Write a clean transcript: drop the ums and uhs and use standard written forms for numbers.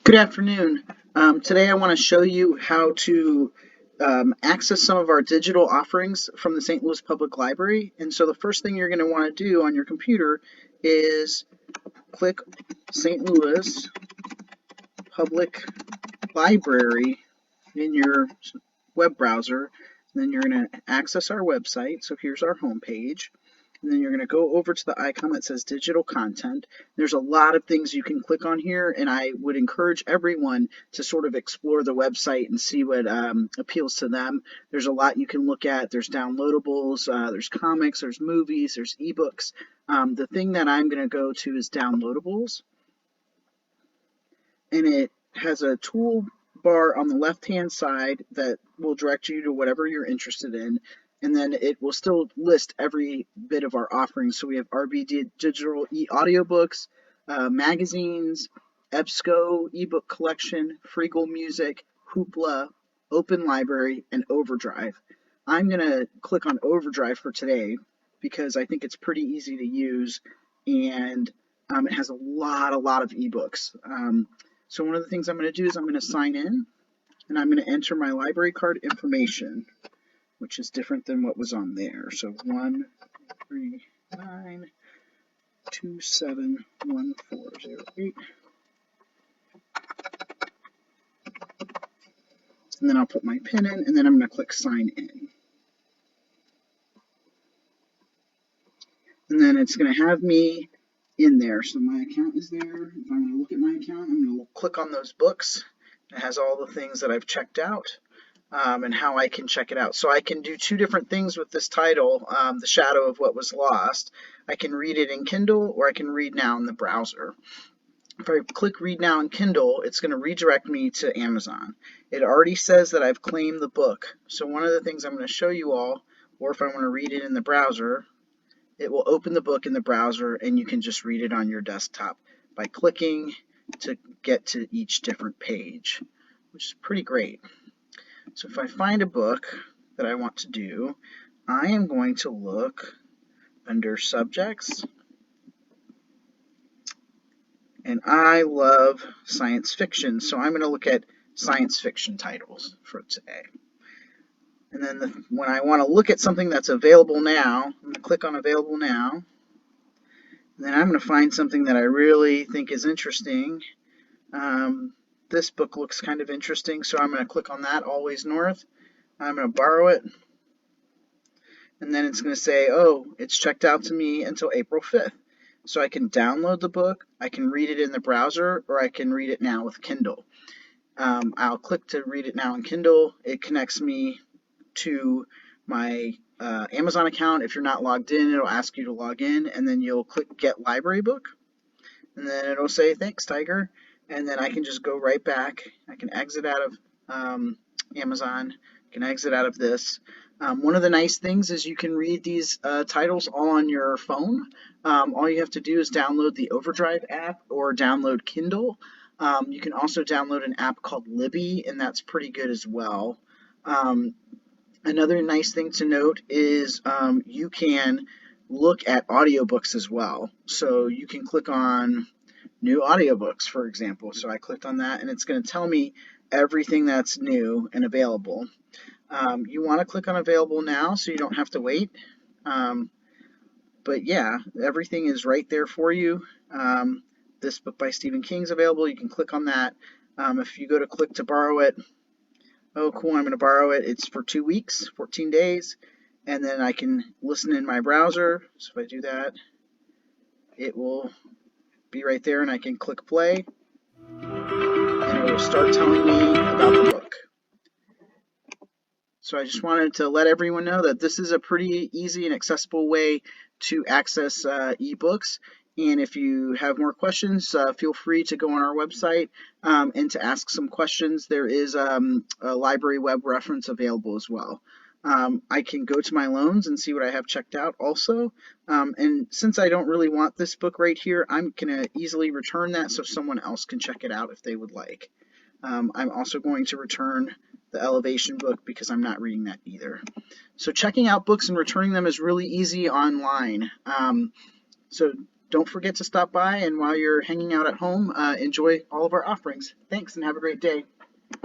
Good afternoon. Today I want to show you how to access some of our digital offerings from the St. Louis Public Library. And so the first thing you're going to want to do on your computer is click St. Louis Public Library in your web browser. Then you're going to access our website. So here's our home page. And then you're going to go over to the icon that says digital content. There's a lot of things you can click on here, and I would encourage everyone to sort of explore the website and see what appeals to them. There's a lot you can look at. There's downloadables, there's comics, there's movies, there's ebooks. The thing that I'm going to go to is downloadables, and it has a toolbar on the left hand side that will direct you to whatever you're interested in, and then it will still list every bit of our offerings. So we have RB Digital audiobooks, magazines, EBSCO ebook collection, Freegal Music, Hoopla, Open Library, and Overdrive. I'm going to click on Overdrive for today because I think it's pretty easy to use, and it has a lot of ebooks. So one of the things I'm going to do is I'm going to sign in, and I'm going to enter my library card information, which is different than what was on there. So 139271408. And then I'll put my PIN in, and then I'm going to click sign in. And then it's going to have me in there. So my account is there. If I want to look at my account, I'm going to click on those books. It has all the things that I've checked out. And how I can check it out. So I can do two different things with this title, The Shadow of What Was Lost. I can read it in Kindle, or I can read now in the browser. If I click read now in Kindle, it's going to redirect me to Amazon. It already says that I've claimed the book. So one of the things I'm going to show you all, or if I want to read it in the browser, it will open the book in the browser, and you can just read it on your desktop by clicking to get to each different page, which is pretty great. So if I find a book that I want to do, I am going to look under subjects, and I love science fiction, so I'm going to look at science fiction titles for today. And then when I want to look at something that's available now, I'm going to click on available now, and then I'm going to find something that I really think is interesting. This book looks kind of interesting, so I'm going to click on that, Always North. I'm going to borrow it, and then it's going to say, oh, it's checked out to me until April 5th. So I can download the book, I can read it in the browser, or I can read it now with Kindle. I'll click to read it now in Kindle. It connects me to my Amazon account. If you're not logged in, it'll ask you to log in, and then you'll click Get Library Book, and then it'll say, thanks, Tiger, and then I can just go right back. I can exit out of Amazon, I can exit out of this. One of the nice things is you can read these titles all on your phone. All you have to do is download the Overdrive app or download Kindle. You can also download an app called Libby, and that's pretty good as well. Another nice thing to note is you can look at audiobooks as well. So you can click on new audiobooks, for example. So I clicked on that, and it's going to tell me everything that's new and available. You want to click on available now so you don't have to wait. But yeah, everything is right there for you. This book by Stephen King is available. You can click on that. If you go to click to borrow it, oh cool, I'm going to borrow it. It's for 2 weeks, 14 days, and then I can listen in my browser. So if I do that, it will be right there, and I can click play, and it will start telling me about the book. So I just wanted to let everyone know that this is a pretty easy and accessible way to access ebooks. And if you have more questions, feel free to go on our website and to ask some questions. There is a library web reference available as well. I can go to my loans and see what I have checked out also. And since I don't really want this book right here, I'm going to easily return that so someone else can check it out if they would like. I'm also going to return the Elevation book because I'm not reading that either. So checking out books and returning them is really easy online. So don't forget to stop by, and while you're hanging out at home, enjoy all of our offerings. Thanks, and have a great day.